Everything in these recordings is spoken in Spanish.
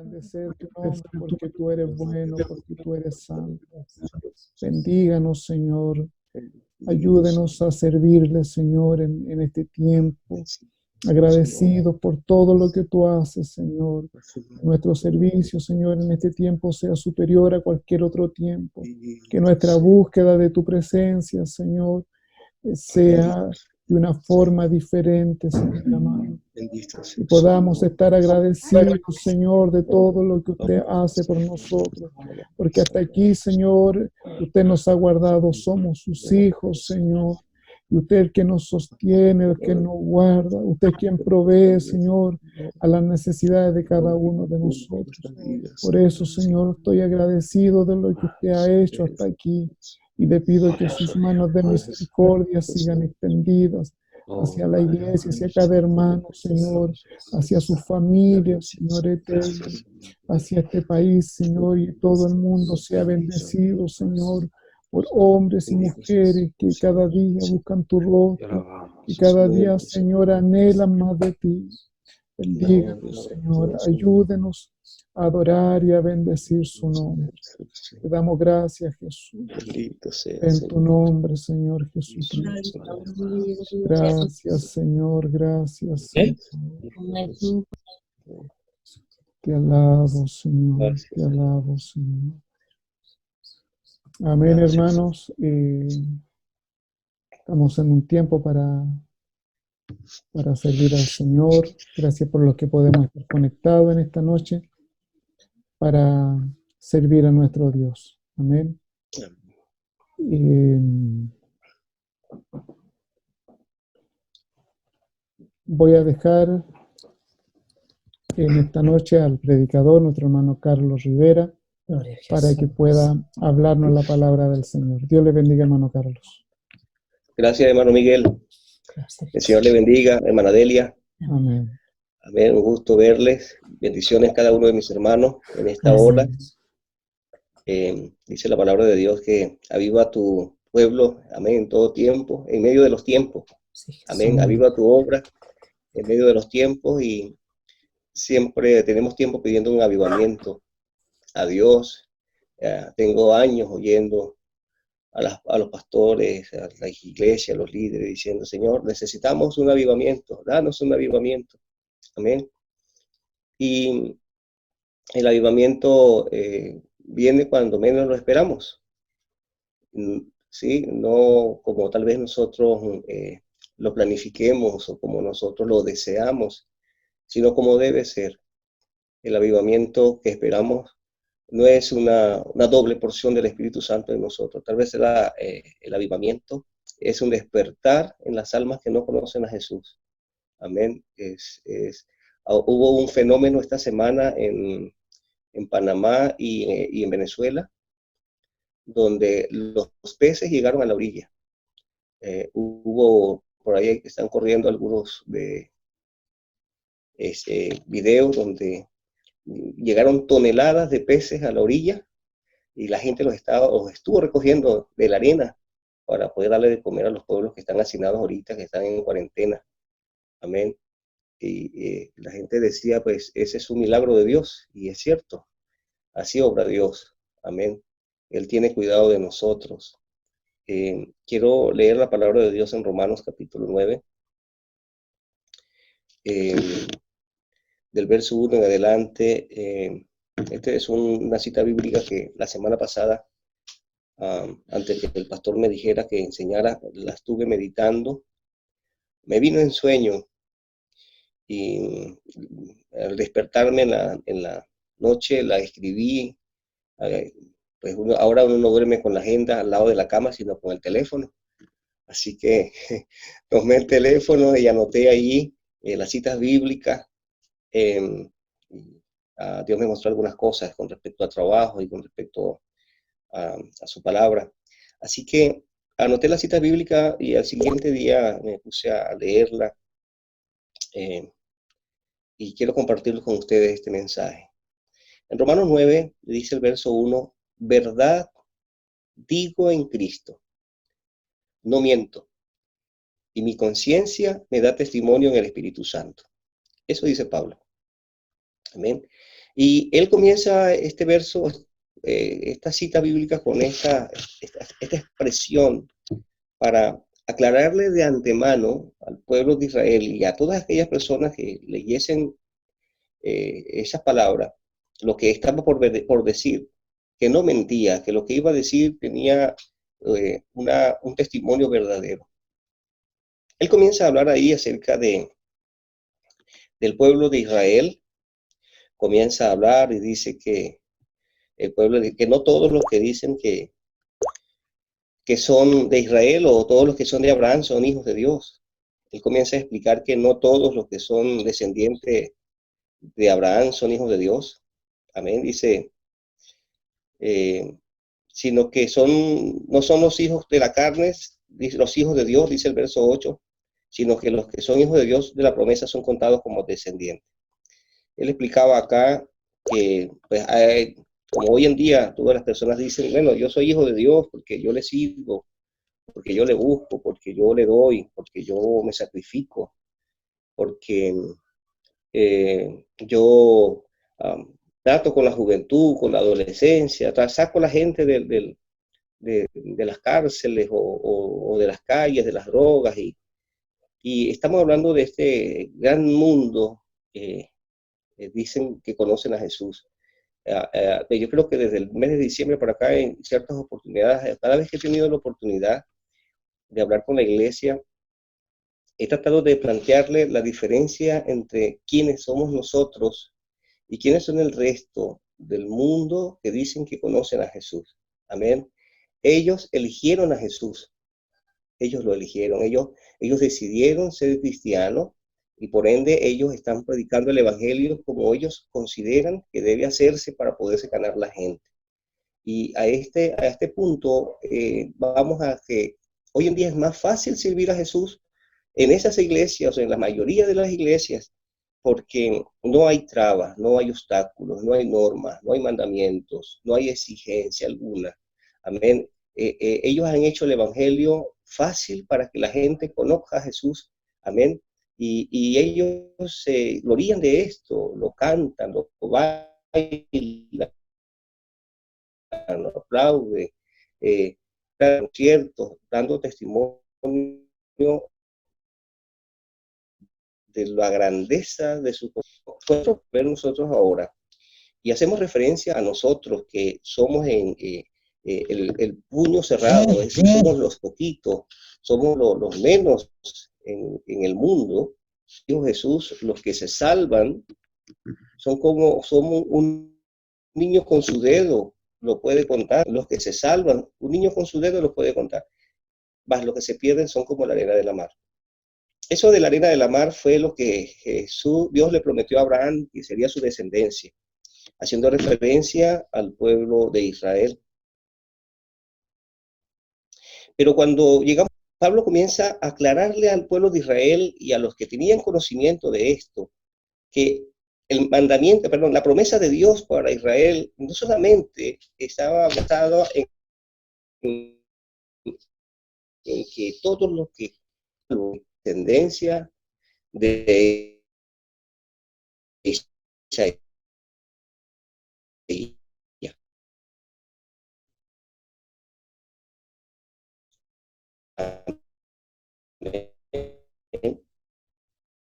engrandecer tu nombre porque tú eres bueno, porque tú eres santo. Bendíganos, Señor. Ayúdenos a servirle, Señor, en este tiempo. Agradecidos por todo lo que tú haces, Señor. Nuestro servicio, Señor, en este tiempo sea superior a cualquier otro tiempo. Que nuestra búsqueda de tu presencia, Señor, sea de una forma diferente, Señor amado. Y podamos estar agradecidos, Señor, de todo lo que usted hace por nosotros. Porque hasta aquí, Señor, usted nos ha guardado, somos sus hijos, Señor. Y usted el que nos sostiene, el que nos guarda, usted es quien provee, Señor, a las necesidades de cada uno de nosotros. Por eso, Señor, estoy agradecido de lo que usted ha hecho hasta aquí. Y le pido que sus manos de misericordia sigan extendidas hacia la iglesia, hacia cada hermano, Señor, hacia su familia, Señor eterno, hacia este país, Señor, y todo el mundo sea bendecido, Señor, por hombres y mujeres que cada día buscan tu rostro, y cada día, Señor, anhelan más de ti. Bendíganos, Señor, ayúdenos a adorar y a bendecir su nombre. Te damos gracias, Jesús. En tu nombre, Señor Jesucristo. Gracias, Señor, gracias, Señor. Te alabo, Señor, te alabo, Señor. Amén, hermanos. Estamos en un tiempo para servir al Señor. Gracias por los que podemos estar conectados en esta noche para servir a nuestro Dios. Amén. Voy a dejar en esta noche al predicador, nuestro hermano Carlos Rivera, para que pueda hablarnos la palabra del Señor. Dios le bendiga, hermano Carlos. Gracias, hermano Miguel. El Señor le bendiga, hermana Delia. Amén. Amén, un gusto verles. Bendiciones a cada uno de mis hermanos en esta hora. Dice la palabra de Dios que aviva tu pueblo, amén, en todo tiempo, en medio de los tiempos. Amén, aviva tu obra en medio de los tiempos, y siempre tenemos tiempo pidiendo un avivamiento a Dios. Tengo años oyendo a los pastores, a la iglesia, a los líderes, diciendo: Señor, necesitamos un avivamiento, danos un avivamiento. Amén. Y el avivamiento viene cuando menos lo esperamos. Sí, no como tal vez nosotros lo planifiquemos o como nosotros lo deseamos, sino como debe ser. El avivamiento que esperamos no es una doble porción del Espíritu Santo en nosotros. Tal vez el avivamiento es un despertar en las almas que no conocen a Jesús. Amén. Hubo un fenómeno esta semana en Panamá y en Venezuela, donde los peces llegaron a la orilla. Hubo por ahí que están corriendo algunos de videos donde llegaron toneladas de peces a la orilla, y la gente los estuvo recogiendo de la arena para poder darle de comer a los pueblos que están hacinados ahorita, que están en cuarentena. Amén. Y la gente decía, pues ese es un milagro de Dios, y es cierto, así obra Dios. Amén. Él tiene cuidado de nosotros. Quiero leer la palabra de Dios en Romanos capítulo 9, del verso 1 en adelante. Esta es una cita bíblica que la semana pasada, antes de que el pastor me dijera que enseñara, la estuve meditando. Me vino en sueño, y al despertarme en la noche la escribí. Pues ahora uno no duerme con la agenda al lado de la cama, sino con el teléfono. Así que tomé el teléfono y anoté allí las citas bíblicas. Dios me mostró algunas cosas con respecto a trabajo y con respecto a su palabra. Así que anoté la cita bíblica y al siguiente día me puse a leerla. Y quiero compartir con ustedes este mensaje. En Romanos 9 dice el verso 1: verdad digo en Cristo, no miento, y mi conciencia me da testimonio en el Espíritu Santo. Eso dice Pablo. Amén. Y él comienza este verso, esta cita bíblica con esta expresión para aclararle de antemano al pueblo de Israel y a todas aquellas personas que leyesen esas palabras, lo que estaba por decir, que no mentía, que lo que iba a decir tenía un testimonio verdadero. Él comienza a hablar ahí acerca del pueblo de Israel, comienza a hablar y dice que el pueblo, que no todos los que dicen que son de Israel o todos los que son de Abraham son hijos de Dios. Él comienza a explicar que no todos los que son descendientes de Abraham son hijos de Dios. Amén, dice, eh, sino que no son los hijos de la carne, los hijos de Dios, dice el verso 8, sino que los que son hijos de Dios de la promesa son contados como descendientes. Él explicaba acá que, pues, como hoy en día todas las personas dicen, bueno, yo soy hijo de Dios porque yo le sirvo, porque yo le busco, porque yo le doy, porque yo me sacrifico, porque yo trato con la juventud, con la adolescencia, saco a la gente de las cárceles o de las calles, de las drogas, y estamos hablando de este gran mundo que dicen que conocen a Jesús. Yo creo que desde el mes de diciembre para acá, en ciertas oportunidades, cada vez que he tenido la oportunidad de hablar con la iglesia, he tratado de plantearle la diferencia entre quiénes somos nosotros y quiénes son el resto del mundo que dicen que conocen a Jesús. Amén. Ellos eligieron a Jesús. Ellos lo eligieron. Ellos decidieron ser cristianos y por ende ellos están predicando el evangelio como ellos consideran que debe hacerse para poderse ganar la gente. Y a este punto vamos a que hoy en día es más fácil servir a Jesús en esas iglesias, o en la mayoría de las iglesias, porque no hay trabas, no hay obstáculos, no hay normas, no hay mandamientos, no hay exigencia alguna. Amén. Ellos han hecho el evangelio fácil para que la gente conozca a Jesús. Amén. Y ellos se glorían de esto, lo cantan, lo bailan, lo aplauden, conciertos, dando testimonio de la grandeza de su pueblo. Ver nosotros ahora y hacemos referencia a nosotros que somos el puño cerrado, es decir, somos los poquitos, somos los menos en el mundo. Dios Jesús, los que se salvan somos un niño con su dedo, lo puede contar. Los que se salvan, un niño con su dedo lo puede contar. Más los que se pierden son como la arena de la mar. Eso de la arena de la mar fue lo que Dios le prometió a Abraham, que sería su descendencia, haciendo referencia al pueblo de Israel. Pero cuando llegamos, Pablo comienza a aclararle al pueblo de Israel y a los que tenían conocimiento de esto, que el mandamiento, perdón, la promesa de Dios para Israel no solamente estaba basada en que todos los que tendencia de Isaías,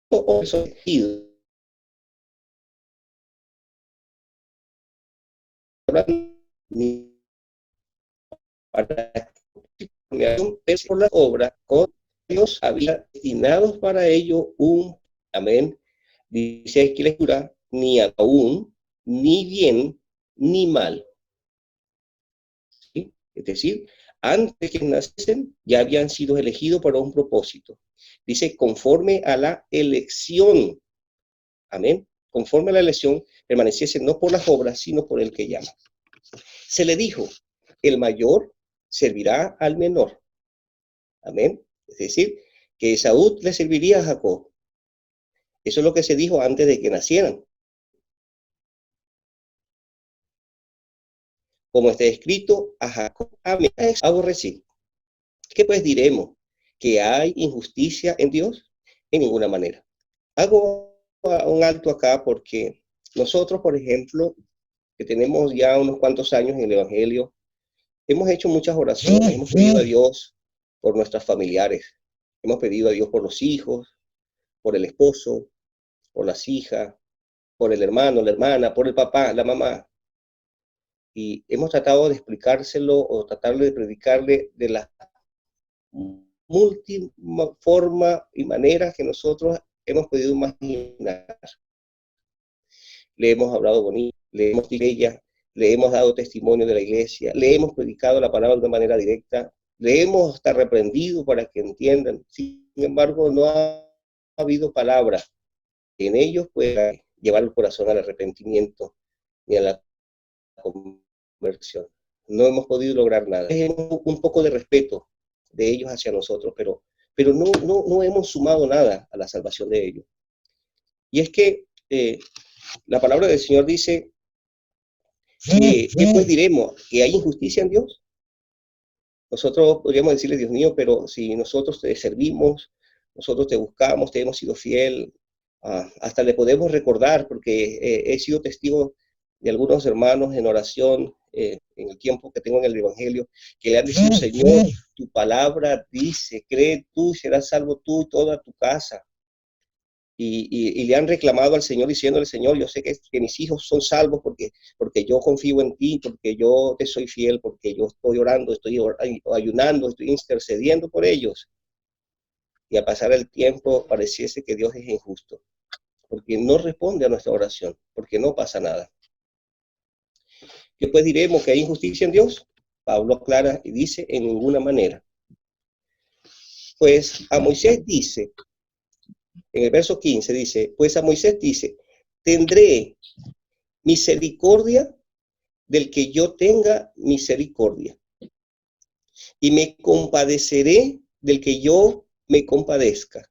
o elegido para por la obra con Dios había destinado para ello un amén. Dice aquí la escritura, ni aún, ni bien, ni mal. ¿Sí? Es decir, antes que naciesen, ya habían sido elegidos para un propósito. Dice, conforme a la elección. Amén. Conforme a la elección, permaneciesen no por las obras, sino por el que llama. Se le dijo, el mayor servirá al menor. Amén. Es decir, que Esaú le serviría a Jacob. Eso es lo que se dijo antes de que nacieran. Como está escrito, a Jacob aborrecí. ¿Qué pues diremos? ¿Que hay injusticia en Dios? En ninguna manera. Hago un alto acá porque nosotros, por ejemplo, que tenemos ya unos cuantos años en el Evangelio, hemos hecho muchas oraciones, hemos pedido a Dios por nuestras familiares, hemos pedido a Dios por los hijos, por el esposo, por las hijas, por el hermano, la hermana, por el papá, la mamá. Y hemos tratado de explicárselo o tratarle de predicarle de las múltiples formas y maneras que nosotros hemos podido imaginar. Le hemos hablado bonito, le hemos dicho a ella, le hemos dado testimonio de la iglesia, le hemos predicado la palabra de una manera directa, le hemos hasta reprendido para que entiendan. Sin embargo, no ha habido palabra que en ellos pueda llevar el corazón al arrepentimiento ni a la conversión. No hemos podido lograr nada. Es un poco de respeto de ellos hacia nosotros, pero no hemos sumado nada a la salvación de ellos. Y es que la palabra del Señor dice ¿qué pues diremos? ¿Que hay injusticia en Dios? Nosotros podríamos decirle, Dios mío, pero si nosotros te servimos, nosotros te buscamos, te hemos sido fiel, hasta le podemos recordar, porque he sido testigo de algunos hermanos en oración, en el tiempo que tengo en el Evangelio, que le han dicho, Señor, tu palabra dice, cree tú, serás salvo tú y toda tu casa. Y le han reclamado al Señor diciéndole, Señor, yo sé que mis hijos son salvos porque yo confío en ti, porque yo te soy fiel, porque yo estoy orando, estoy ayunando, estoy intercediendo por ellos. Y a pasar el tiempo pareciese que Dios es injusto, porque no responde a nuestra oración, porque no pasa nada. ¿Qué pues diremos? ¿Que hay injusticia en Dios? Pablo aclara y dice, en ninguna manera. Pues a Moisés dice, en el verso 15 dice, pues a Moisés dice, tendré misericordia del que yo tenga misericordia, y me compadeceré del que yo me compadezca.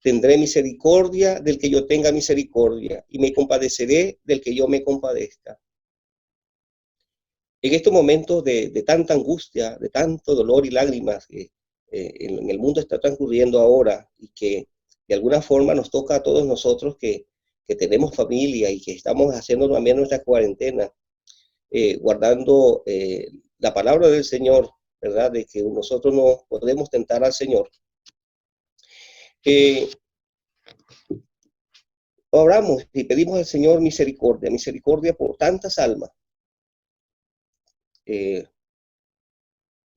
Tendré misericordia del que yo tenga misericordia, y me compadeceré del que yo me compadezca. En estos momentos de tanta angustia, de tanto dolor y lágrimas que en el mundo está transcurriendo ahora, y que de alguna forma nos toca a todos nosotros que tenemos familia y que estamos haciendo también nuestra cuarentena, guardando la palabra del Señor, ¿verdad? De que nosotros no podemos tentar al Señor. Oramos y pedimos al Señor misericordia, misericordia por tantas almas.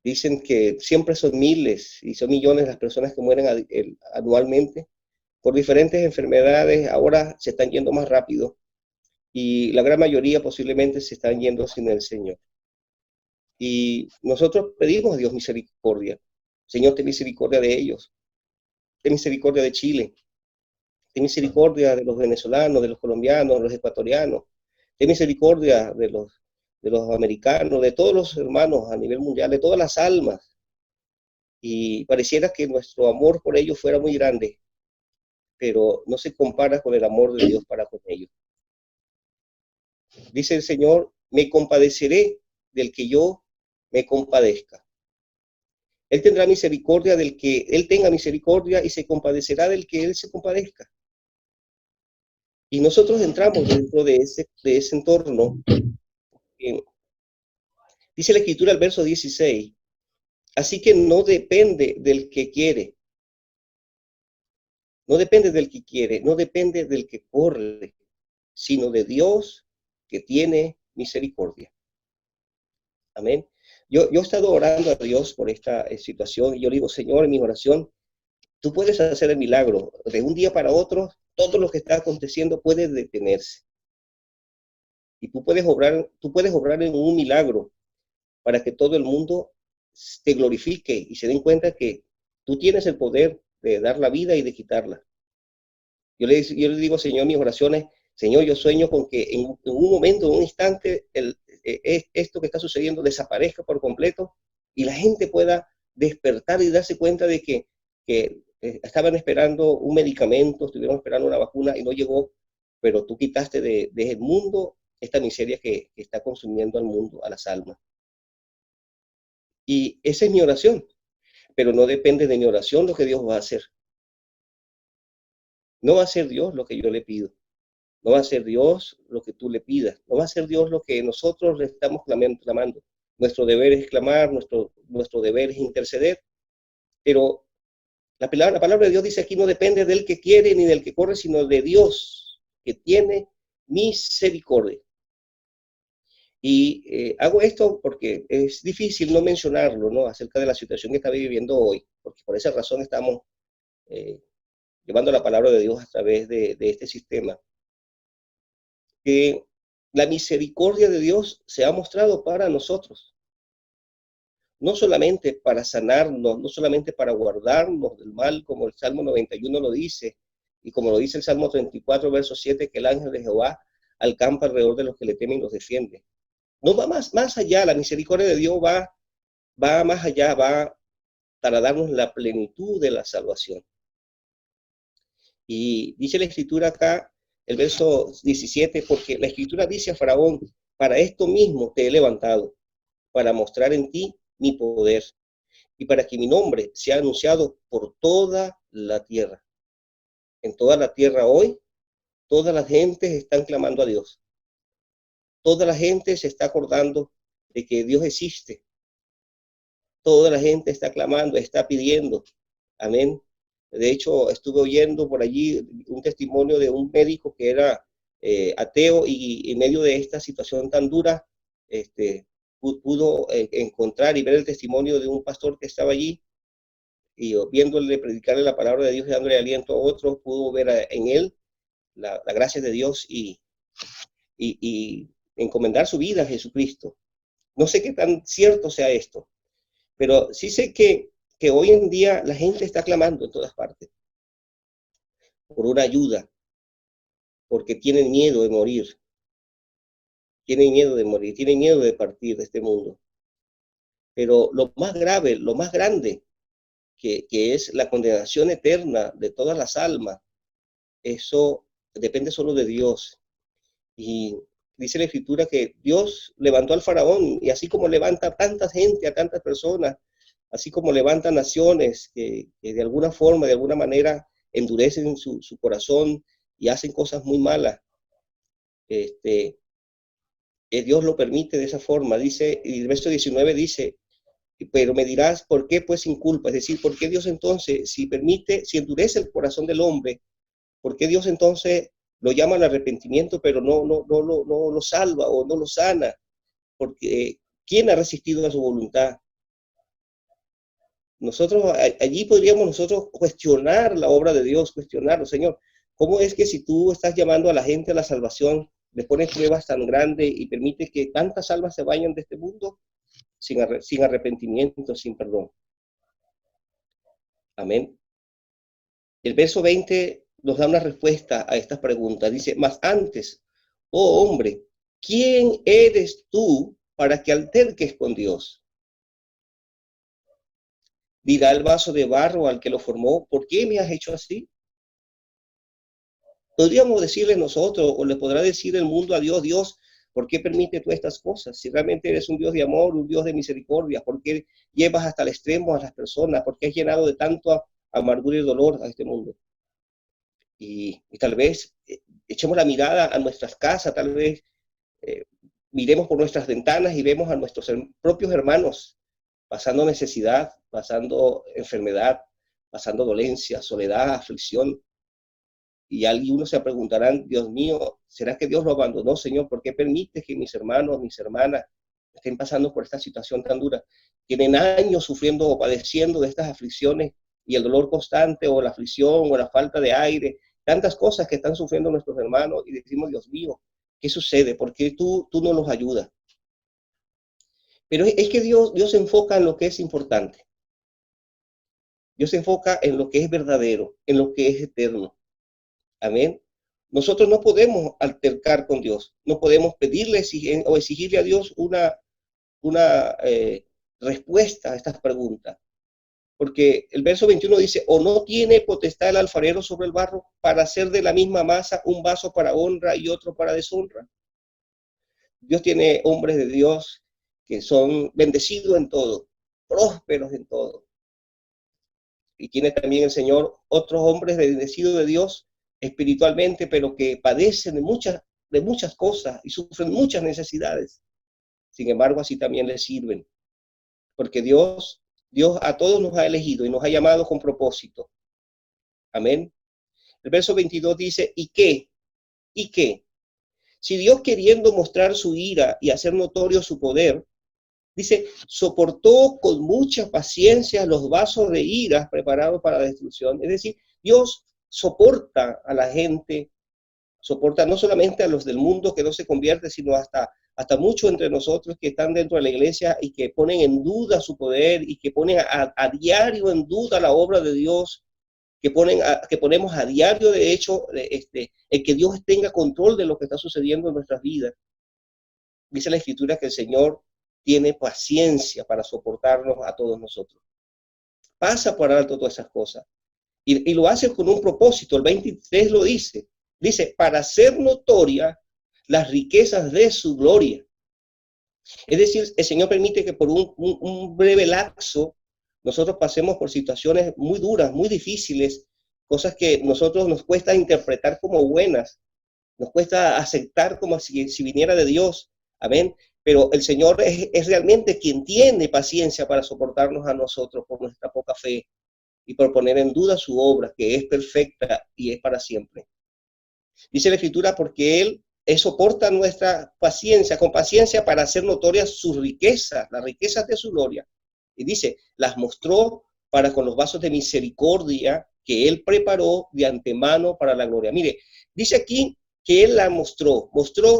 Dicen que siempre son miles y son millones las personas que mueren anualmente por diferentes enfermedades. Ahora se están yendo más rápido y la gran mayoría posiblemente se están yendo sin el Señor. Y nosotros pedimos a Dios misericordia. Señor, ten misericordia de ellos. Ten misericordia de Chile. Ten misericordia de los venezolanos, de los colombianos, de los ecuatorianos. Ten misericordia de los americanos, de todos los hermanos a nivel mundial, de todas las almas. Y pareciera que nuestro amor por ellos fuera muy grande, pero no se compara con el amor de Dios para con ellos. Dice el Señor, me compadeceré del que yo me compadezca. Él tendrá misericordia del que él tenga misericordia y se compadecerá del que él se compadezca. Y nosotros entramos dentro de ese entorno. Dice la Escritura, el verso 16, así que no depende del que quiere, no depende del que quiere, no depende del que corre, sino de Dios que tiene misericordia. Amén. Yo he estado orando a Dios por esta situación y yo le digo, Señor, en mi oración, tú puedes hacer el milagro. De un día para otro, todo lo que está aconteciendo puede detenerse. Y tú puedes obrar en un milagro para que todo el mundo te glorifique y se den cuenta que tú tienes el poder de dar la vida y de quitarla. Yo le digo, Señor, en mis oraciones, Señor, yo sueño con que en un momento, en un instante, esto que está sucediendo desaparezca por completo y la gente pueda despertar y darse cuenta de que estaban esperando un medicamento, estuvieron esperando una vacuna y no llegó, pero tú quitaste del mundo esta miseria que está consumiendo al mundo, a las almas. Y esa es mi oración, pero no depende de mi oración lo que Dios va a hacer. No va a ser Dios lo que yo le pido. No va a ser Dios lo que tú le pidas. No va a ser Dios lo que nosotros le estamos clamando. Nuestro deber es clamar, nuestro deber es interceder. Pero la palabra de Dios dice aquí, no depende del que quiere ni del que corre, sino de Dios, que tiene misericordia. Y hago esto porque es difícil no mencionarlo, ¿no? Acerca de la situación que está viviendo hoy, porque por esa razón estamos llevando la palabra de Dios a través de este sistema. Que la misericordia de Dios se ha mostrado para nosotros, no solamente para sanarnos, no solamente para guardarnos del mal, como el Salmo 91 lo dice, y como lo dice el Salmo 34, verso 7, que el ángel de Jehová acampa alrededor de los que le temen y los defiende. No va más allá, la misericordia de Dios va más allá, va para darnos la plenitud de la salvación. Y dice la Escritura acá, el verso 17, porque la Escritura dice a Faraón, para esto mismo te he levantado, para mostrar en ti mi poder, y para que mi nombre sea anunciado por toda la tierra. En toda la tierra hoy, todas las gentes están clamando a Dios. Toda la gente se está acordando de que Dios existe. Toda la gente está clamando, está pidiendo. Amén. De hecho, estuve oyendo por allí un testimonio de un médico que era ateo y en medio de esta situación tan dura, pudo encontrar y ver el testimonio de un pastor que estaba allí y viéndole predicarle la palabra de Dios y dándole aliento a otros, pudo ver en él la gracia de Dios y encomendar su vida a Jesucristo. No sé qué tan cierto sea esto, pero sí sé que hoy en día la gente está clamando en todas partes por una ayuda, porque tienen miedo de morir, tienen miedo de partir de este mundo. Pero lo más grave, lo más grande, que es la condenación eterna de todas las almas, eso depende solo de Dios. Y dice la Escritura que Dios levantó al faraón, y así como levanta a tanta gente, a tantas personas, así como levanta naciones que de alguna forma, de alguna manera, endurecen su corazón y hacen cosas muy malas, Dios lo permite de esa forma. Dice, y el verso 19 dice, pero me dirás, ¿por qué pues sin culpa? Es decir, ¿por qué Dios entonces, si endurece el corazón del hombre, por qué Dios entonces lo llama al arrepentimiento, pero no lo salva o no lo sana? Porque ¿quién ha resistido a su voluntad? Allí podríamos nosotros cuestionar la obra de Dios, cuestionarlo, Señor. ¿Cómo es que si tú estás llamando a la gente a la salvación, le pones pruebas tan grandes y permites que tantas almas se vayan de este mundo sin arrepentimiento, sin perdón? Amén. El verso 20 nos da una respuesta a estas preguntas. Dice, mas antes, oh hombre, ¿quién eres tú para que alterques con Dios? Dirá el vaso de barro al que lo formó, ¿por qué me has hecho así? Podríamos decirle nosotros, o le podrá decir el mundo a Dios, Dios, ¿por qué permite tú estas cosas? Si realmente eres un Dios de amor, un Dios de misericordia, ¿por qué llevas hasta el extremo a las personas? ¿Por qué has llenado de tanto amargura y dolor a este mundo? Y tal vez echemos la mirada a nuestras casas, tal vez eh, miremos por nuestras ventanas y vemos a nuestros propios hermanos pasando necesidad, pasando enfermedad, pasando dolencia, soledad, aflicción. Y algunos se preguntarán, Dios mío, ¿será que Dios lo abandonó, Señor? ¿Por qué permite que mis hermanos, mis hermanas estén pasando por esta situación tan dura? Tienen años sufriendo o padeciendo de estas aflicciones y el dolor constante o la aflicción o la falta de aire, tantas cosas que están sufriendo nuestros hermanos y decimos, Dios mío, ¿qué sucede? ¿Por qué tú no los ayudas? Pero es que Dios se enfoca en lo que es importante. Dios se enfoca en lo que es verdadero, en lo que es eterno. Amén. Nosotros no podemos altercar con Dios, no podemos pedirle o exigirle a Dios una respuesta a estas preguntas. Porque el verso 21 dice, o no tiene potestad el alfarero sobre el barro para hacer de la misma masa un vaso para honra y otro para deshonra. Dios tiene hombres de Dios que son bendecidos en todo, prósperos en todo. Y tiene también el Señor otros hombres bendecidos de Dios espiritualmente, pero que padecen de muchas cosas y sufren muchas necesidades. Sin embargo, así también les sirven, porque Dios a todos nos ha elegido y nos ha llamado con propósito. Amén. El verso 22 dice, ¿y qué? ¿Y qué? Si Dios, queriendo mostrar su ira y hacer notorio su poder, dice, soportó con mucha paciencia los vasos de ira preparados para la destrucción. Es decir, Dios soporta a la gente, soporta no solamente a los del mundo que no se convierte, sino hasta muchos entre nosotros que están dentro de la iglesia y que ponen en duda su poder y que ponen a diario en duda la obra de Dios, que ponemos a diario, de hecho, el que Dios tenga control de lo que está sucediendo en nuestras vidas. Dice la Escritura que el Señor tiene paciencia para soportarnos a todos nosotros. Pasa por alto todas esas cosas. Y lo hace con un propósito. El 23 lo dice. Dice, para hacer notoria las riquezas de su gloria. Es decir, el Señor permite que por un breve lapso nosotros pasemos por situaciones muy duras, muy difíciles, cosas que nosotros nos cuesta interpretar como buenas, nos cuesta aceptar como si viniera de Dios. Amén. Pero el Señor es realmente quien tiene paciencia para soportarnos a nosotros por nuestra poca fe y por poner en duda su obra, que es perfecta y es para siempre. Dice la Escritura, porque Él soporta nuestra paciencia, con paciencia para hacer notorias sus riquezas, las riquezas de su gloria. Y dice, las mostró para con los vasos de misericordia que Él preparó de antemano para la gloria. Mire, dice aquí que Él la mostró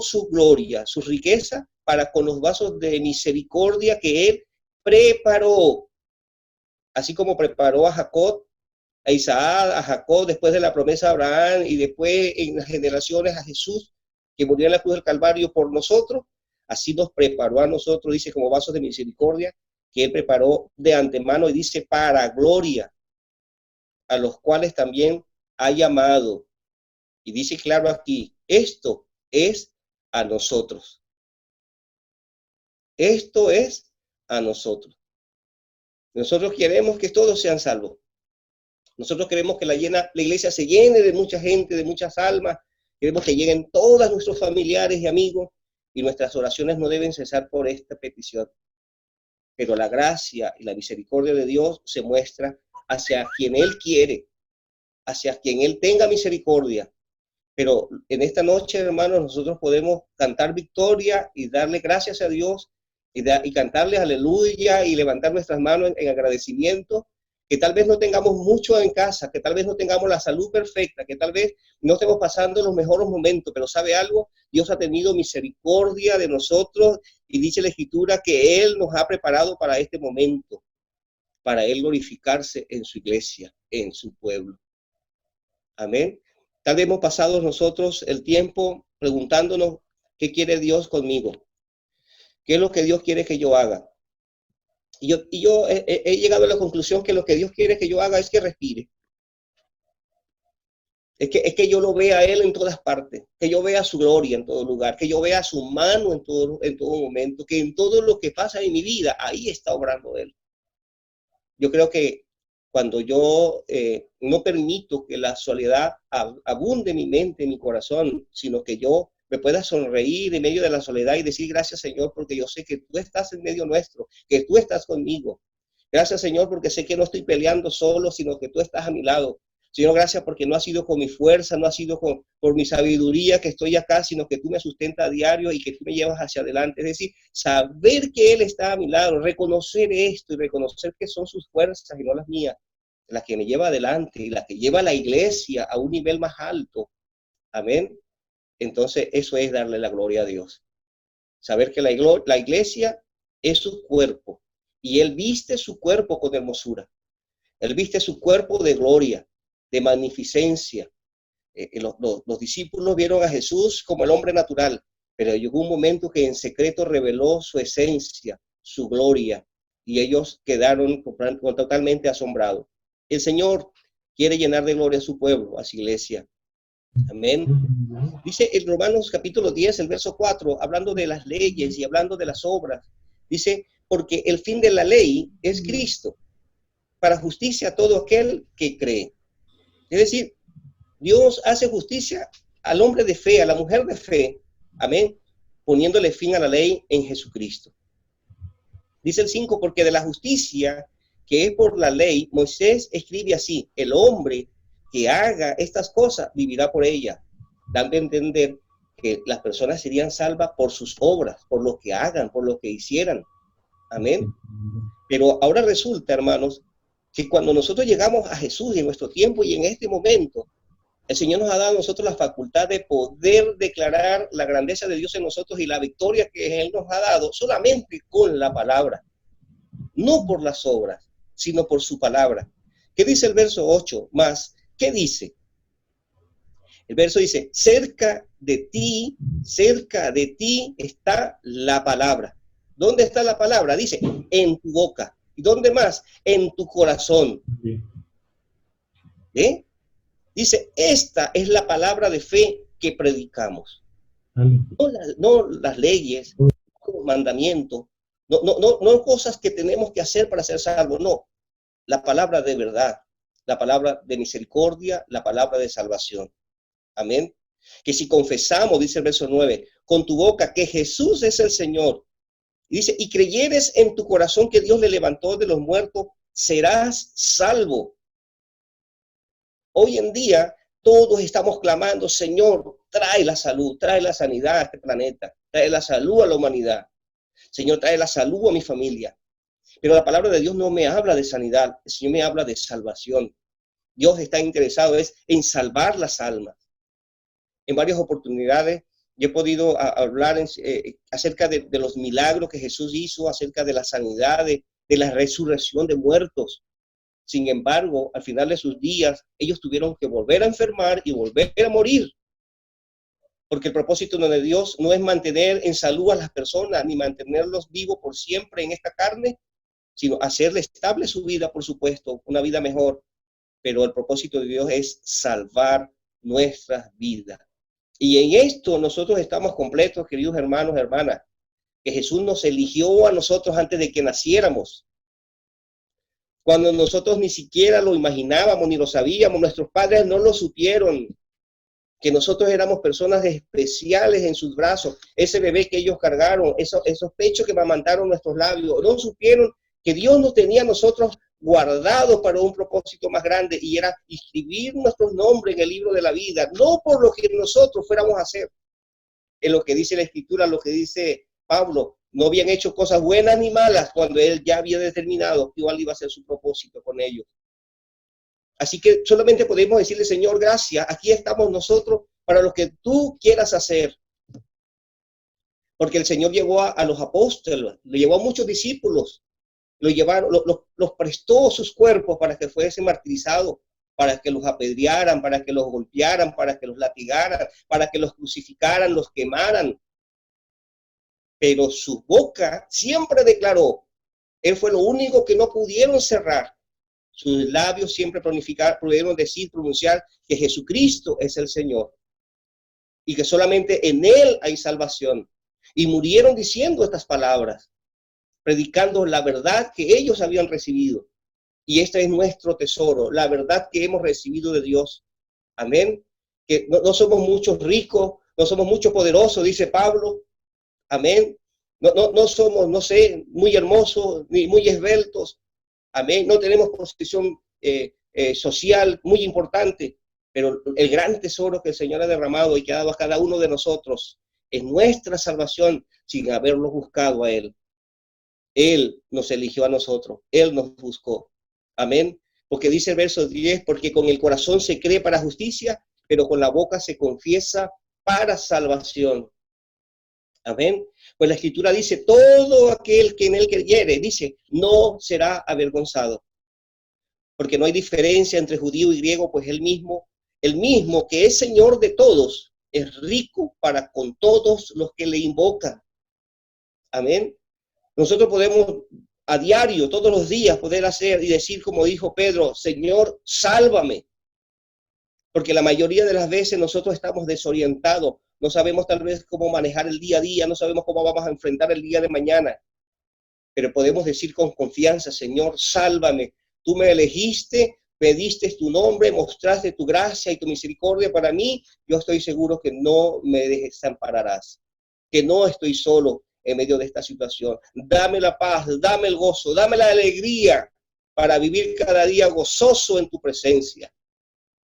su gloria, su riqueza para con los vasos de misericordia que Él preparó, así como preparó a Jacob, a Isaac, a Jacob, después de la promesa de Abraham y después en las generaciones a Jesús, que murió en la cruz del Calvario por nosotros. Así nos preparó a nosotros, dice, como vasos de misericordia, que Él preparó de antemano, y dice, para gloria, a los cuales también ha llamado. Y dice claro aquí, esto es a nosotros. Esto es a nosotros. Nosotros queremos que todos sean salvos. Nosotros queremos que la iglesia se llene de mucha gente, de muchas almas. Queremos que lleguen todos nuestros familiares y amigos, y nuestras oraciones no deben cesar por esta petición. Pero la gracia y la misericordia de Dios se muestra hacia quien Él quiere, hacia quien Él tenga misericordia. Pero en esta noche, hermanos, nosotros podemos cantar victoria y darle gracias a Dios y cantarle aleluya y levantar nuestras manos en agradecimiento, que tal vez no tengamos mucho en casa, que tal vez no tengamos la salud perfecta, que tal vez no estemos pasando los mejores momentos, pero ¿sabe algo? Dios ha tenido misericordia de nosotros y dice la Escritura que Él nos ha preparado para este momento, para Él glorificarse en su iglesia, en su pueblo. Amén. Tal vez hemos pasado nosotros el tiempo preguntándonos qué quiere Dios conmigo, qué es lo que Dios quiere que yo haga. Y yo he llegado a la conclusión que lo que Dios quiere que yo haga es que respire. Es que yo lo vea a Él en todas partes, que yo vea su gloria en todo lugar, que yo vea su mano en todo momento, que en todo lo que pasa en mi vida, ahí está obrando Él. Yo creo que cuando yo no permito que la soledad abunde en mi mente, en mi corazón, sino que yo me pueda sonreír en medio de la soledad y decir gracias, Señor, porque yo sé que tú estás en medio nuestro, que tú estás conmigo. Gracias, Señor, porque sé que no estoy peleando solo, sino que tú estás a mi lado. Señor, gracias porque no ha sido con mi fuerza, no ha sido por mi sabiduría que estoy acá, sino que tú me sustentas a diario y que tú me llevas hacia adelante. Es decir, saber que Él está a mi lado, reconocer esto y reconocer que son sus fuerzas y no las mías, las que me lleva adelante y las que lleva a la iglesia a un nivel más alto. Amén. Entonces, eso es darle la gloria a Dios. Saber que la iglesia es su cuerpo y Él viste su cuerpo con hermosura. Él viste su cuerpo de gloria, de magnificencia. Los discípulos vieron a Jesús como el hombre natural, pero llegó un momento que en secreto reveló su esencia, su gloria, y ellos quedaron totalmente asombrados. El Señor quiere llenar de gloria a su pueblo, a su iglesia. Amén. Dice en Romanos capítulo 10, el verso 4, hablando de las leyes y hablando de las obras, dice, porque el fin de la ley es Cristo, para justicia a todo aquel que cree. Es decir, Dios hace justicia al hombre de fe, a la mujer de fe, amén, poniéndole fin a la ley en Jesucristo. Dice el 5, porque de la justicia que es por la ley, Moisés escribe así: el hombre que haga estas cosas vivirá por ella, dando a entender que las personas serían salvas por sus obras, por lo que hagan, por lo que hicieran. Amén. Pero ahora resulta, hermanos, que cuando nosotros llegamos a Jesús en nuestro tiempo y en este momento, el Señor nos ha dado a nosotros la facultad de poder declarar la grandeza de Dios en nosotros y la victoria que Él nos ha dado solamente con la palabra, no por las obras, sino por su palabra. ¿Qué dice el verso 8 más? ¿Qué dice? El verso dice: cerca de ti está la palabra. ¿Dónde está la palabra? Dice, en tu boca. ¿Y dónde más? En tu corazón. ¿Eh? Dice, esta es la palabra de fe que predicamos. No las leyes, no los mandamientos, no cosas que tenemos que hacer para ser salvos, no. La palabra de verdad, la palabra de misericordia, la palabra de salvación. Amén. Que si confesamos, dice el verso 9, con tu boca que Jesús es el Señor, y dice, y creyeres en tu corazón que Dios le levantó de los muertos, serás salvo. Hoy en día todos estamos clamando: Señor, trae la salud, trae la sanidad a este planeta, trae la salud a la humanidad. Señor, trae la salud a mi familia. Pero la palabra de Dios no me habla de sanidad, el Señor me habla de salvación. Dios está interesado en salvar las almas. En varias oportunidades yo he podido hablar acerca de los milagros que Jesús hizo, acerca de la sanidad, de la resurrección de muertos. Sin embargo, al final de sus días, ellos tuvieron que volver a enfermar y volver a morir. Porque el propósito de Dios no es mantener en salud a las personas, ni mantenerlos vivos por siempre en esta carne, sino hacerle estable su vida, por supuesto, una vida mejor. Pero el propósito de Dios es salvar nuestras vidas. Y en esto nosotros estamos completos, queridos hermanos, hermanas, que Jesús nos eligió a nosotros antes de que naciéramos. Cuando nosotros ni siquiera lo imaginábamos, ni lo sabíamos, nuestros padres no lo supieron, que nosotros éramos personas especiales en sus brazos. Ese bebé que ellos cargaron, esos pechos que amamantaron nuestros labios, no supieron que Dios nos tenía a nosotros guardados para un propósito más grande, y era inscribir nuestros nombres en el libro de la vida, no por lo que nosotros fuéramos a hacer. En lo que dice la Escritura, lo que dice Pablo, no habían hecho cosas buenas ni malas cuando él ya había determinado que igual iba a ser su propósito con ellos. Así que solamente podemos decirle: Señor, gracias, aquí estamos nosotros para lo que tú quieras hacer. Porque el Señor llevó a los apóstoles, le llevó a muchos discípulos, los prestó sus cuerpos para que fuesen martirizados, para que los apedrearan, para que los golpearan, para que los latigaran, para que los crucificaran, los quemaran. Pero su boca siempre declaró, él fue lo único que no pudieron cerrar. Sus labios siempre pudieron pronunciar que Jesucristo es el Señor y que solamente en Él hay salvación. Y murieron diciendo estas palabras, predicando la verdad que ellos habían recibido. Y este es nuestro tesoro, la verdad que hemos recibido de Dios. Amén. Que no somos muchos ricos, no somos muchos poderosos, dice Pablo. Amén. No somos, no sé, muy hermosos ni muy esbeltos. Amén. No tenemos posición social muy importante, pero el gran tesoro que el Señor ha derramado y que ha dado a cada uno de nosotros es nuestra salvación sin haberlo buscado a Él. Él nos eligió a nosotros, Él nos buscó. Amén. Porque dice el verso 10, porque con el corazón se cree para justicia, pero con la boca se confiesa para salvación. Amén. Pues la Escritura dice, todo aquel que en él creyere, dice, no será avergonzado. Porque no hay diferencia entre judío y griego, pues el mismo que es Señor de todos, es rico para con todos los que le invocan. Amén. Nosotros podemos a diario, todos los días, poder hacer y decir como dijo Pedro, Señor, sálvame. Porque la mayoría de las veces nosotros estamos desorientados, no sabemos tal vez cómo manejar el día a día, no sabemos cómo vamos a enfrentar el día de mañana. Pero podemos decir con confianza, Señor, sálvame. Tú me elegiste, pediste tu nombre, mostraste tu gracia y tu misericordia para mí, yo estoy seguro que no me desampararás, que no estoy solo en medio de esta situación. Dame la paz, dame el gozo, dame la alegría para vivir cada día gozoso en tu presencia.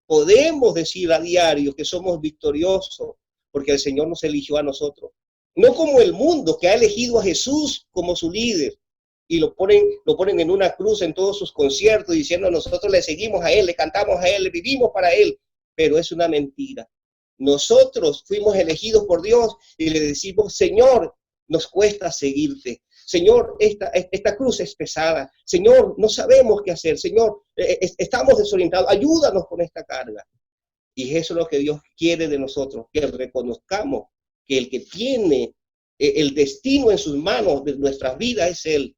Podemos decir a diario que somos victoriosos porque el Señor nos eligió a nosotros. No como el mundo que ha elegido a Jesús como su líder y lo ponen en una cruz en todos sus conciertos diciendo nosotros le seguimos a Él, le cantamos a Él, le vivimos para Él. Pero es una mentira. Nosotros fuimos elegidos por Dios y le decimos, Señor, nos cuesta seguirte. Señor, esta cruz es pesada. Señor, no sabemos qué hacer. Señor, estamos desorientados. Ayúdanos con esta carga. Y eso es lo que Dios quiere de nosotros, que reconozcamos que el que tiene el destino en sus manos de nuestras vidas es Él,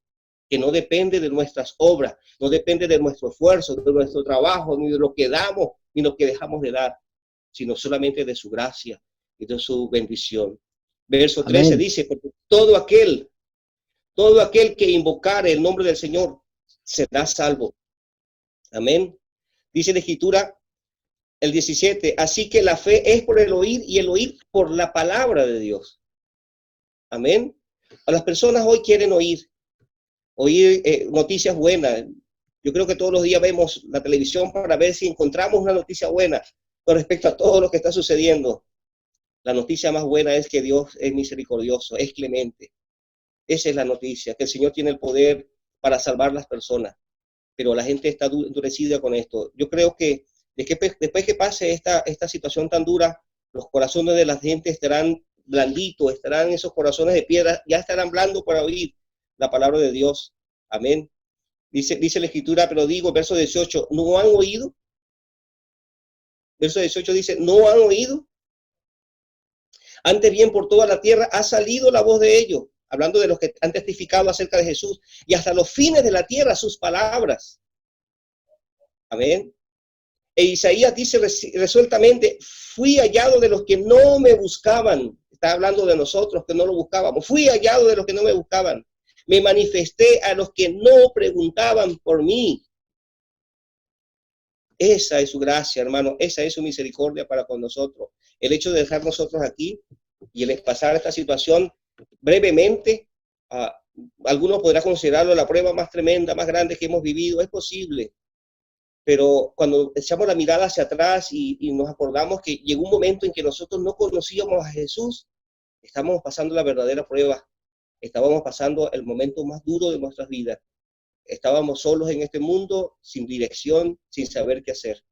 que no depende de nuestras obras, no depende de nuestro esfuerzo, de nuestro trabajo, ni de lo que damos, ni lo que dejamos de dar, sino solamente de su gracia y de su bendición. Verso 13 Amén. Dice, porque todo aquel que invocare el nombre del Señor será salvo. Amén. Dice la Escritura, el 17, así que la fe es por el oír y el oír por la palabra de Dios. Amén. A las personas hoy quieren oír noticias buenas. Yo creo que todos los días vemos la televisión para ver si encontramos una noticia buena con respecto a todo lo que está sucediendo. La noticia más buena es que Dios es misericordioso, es clemente. Esa es la noticia, que el Señor tiene el poder para salvar las personas. Pero la gente está endurecida con esto. Yo creo que después que pase esta situación tan dura, los corazones de la gente estarán blanditos, estarán esos corazones de piedra, ya estarán blandos para oír la palabra de Dios. Amén. Dice la Escritura, pero digo, verso 18, ¿no han oído? Verso 18 dice, ¿no han oído? Antes bien por toda la tierra ha salido la voz de ellos, hablando de los que han testificado acerca de Jesús, y hasta los fines de la tierra sus palabras. Amén. E Isaías dice resueltamente, fui hallado de los que no me buscaban. Está hablando de nosotros que no lo buscábamos. Fui hallado de los que no me buscaban. Me manifesté a los que no preguntaban por mí. Esa es su gracia, hermano. Esa es su misericordia para con nosotros. El hecho de dejar nosotros aquí y el pasar esta situación brevemente, algunos podrán considerarlo la prueba más tremenda, más grande que hemos vivido. Es posible. Pero cuando echamos la mirada hacia atrás y nos acordamos que llegó un momento en que nosotros no conocíamos a Jesús, estábamos pasando la verdadera prueba. Estábamos pasando el momento más duro de nuestras vidas. Estábamos solos en este mundo, sin dirección, sin saber qué hacer.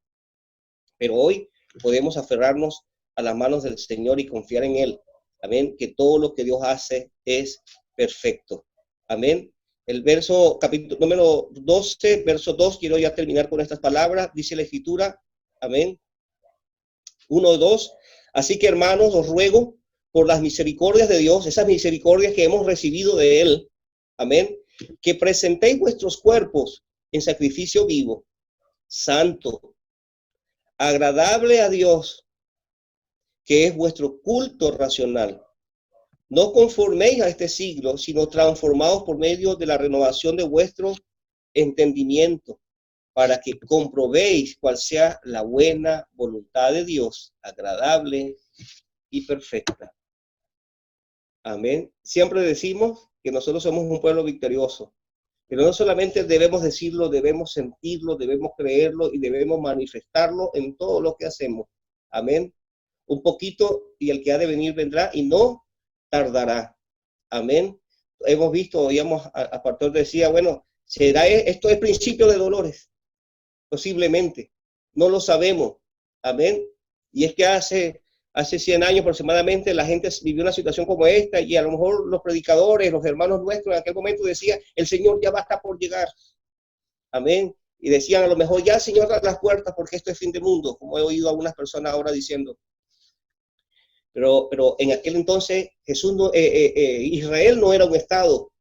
Pero hoy podemos aferrarnos a las manos del Señor y confiar en Él. Amén. Que todo lo que Dios hace es perfecto. Amén. El capítulo número 12, verso 2, quiero ya terminar con estas palabras. Dice la Escritura, amén. 1, 2. Así que, hermanos, os ruego por las misericordias de Dios, esas misericordias que hemos recibido de Él, amén, que presentéis vuestros cuerpos en sacrificio vivo, santo, agradable a Dios, que es vuestro culto racional. No conforméis a este siglo, sino transformaos por medio de la renovación de vuestro entendimiento, para que comprobéis cuál sea la buena voluntad de Dios, agradable y perfecta. Amén. Siempre decimos que nosotros somos un pueblo victorioso, pero no solamente debemos decirlo, debemos sentirlo, debemos creerlo y debemos manifestarlo en todo lo que hacemos. Amén. Un poquito y el que ha de venir vendrá y no tardará. Amén. Hemos visto, oíamos a pastor decía, bueno, ¿será esto el principio de dolores? Posiblemente. No lo sabemos. Amén. Y es que hace 100 años aproximadamente la gente vivió una situación como esta y a lo mejor los predicadores, los hermanos nuestros en aquel momento decían, el Señor ya va a estar por llegar. Amén. Y decían a lo mejor ya el Señor abre las puertas porque esto es fin de mundo, como he oído a algunas personas ahora diciendo. Pero en aquel entonces Israel no era un estado.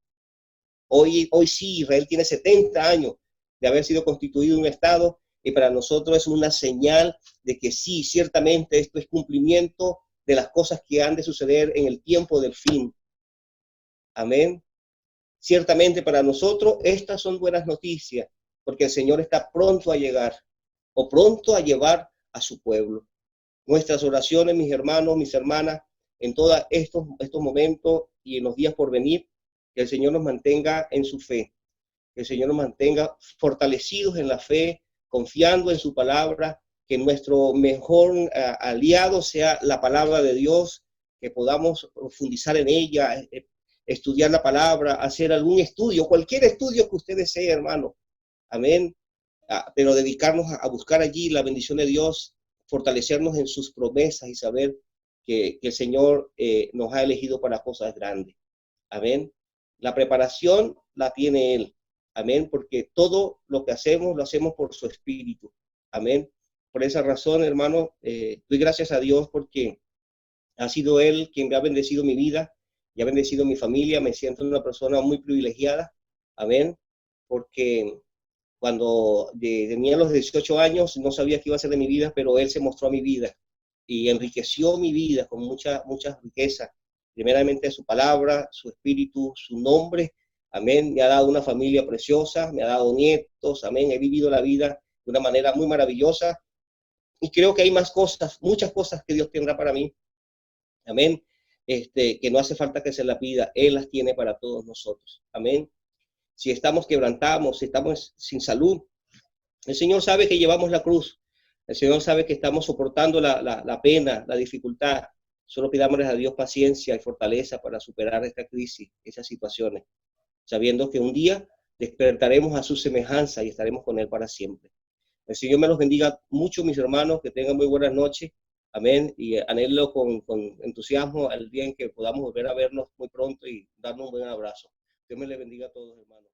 Hoy sí, Israel tiene 70 años de haber sido constituido un estado y para nosotros es una señal de que sí, ciertamente esto es cumplimiento de las cosas que han de suceder en el tiempo del fin. Amén. Ciertamente para nosotros estas son buenas noticias porque el Señor está pronto a llegar. o pronto a llevar a su pueblo. Nuestras oraciones, mis hermanos, mis hermanas, en todos estos momentos y en los días por venir, que el Señor nos mantenga en su fe, que el Señor nos mantenga fortalecidos en la fe, confiando en su palabra, que nuestro mejor aliado sea la palabra de Dios, que podamos profundizar en ella, estudiar la palabra, hacer algún estudio, cualquier estudio que usted desee, hermano. Amén. Pero dedicarnos a buscar allí la bendición de Dios, fortalecernos en sus promesas y saber que el Señor nos ha elegido para cosas grandes. Amén. La preparación la tiene Él. Amén. Porque todo lo que hacemos, lo hacemos por su Espíritu. Amén. Por esa razón, hermano, doy gracias a Dios porque ha sido Él quien me ha bendecido mi vida y ha bendecido mi familia. Me siento una persona muy privilegiada. Amén. Porque cuando tenía los 18 años no sabía qué iba a ser de mi vida, pero Él se mostró a mi vida y enriqueció mi vida con mucha riqueza. Primeramente su palabra, su espíritu, su nombre. Amén. Me ha dado una familia preciosa, me ha dado nietos. Amén. He vivido la vida de una manera muy maravillosa y creo que hay más cosas, muchas cosas que Dios tendrá para mí. Amén. Que no hace falta que se las pida, Él las tiene para todos nosotros. Amén. Si estamos quebrantados, si estamos sin salud, el Señor sabe que llevamos la cruz. El Señor sabe que estamos soportando la pena, la dificultad. Solo pidámosle a Dios paciencia y fortaleza para superar esta crisis, esas situaciones, sabiendo que un día despertaremos a su semejanza y estaremos con Él para siempre. El Señor me los bendiga mucho, mis hermanos, que tengan muy buenas noches. Amén. Y anhelo con entusiasmo al día en que podamos volver a vernos muy pronto y darnos un buen abrazo. Dios me les bendiga a todos, hermanos.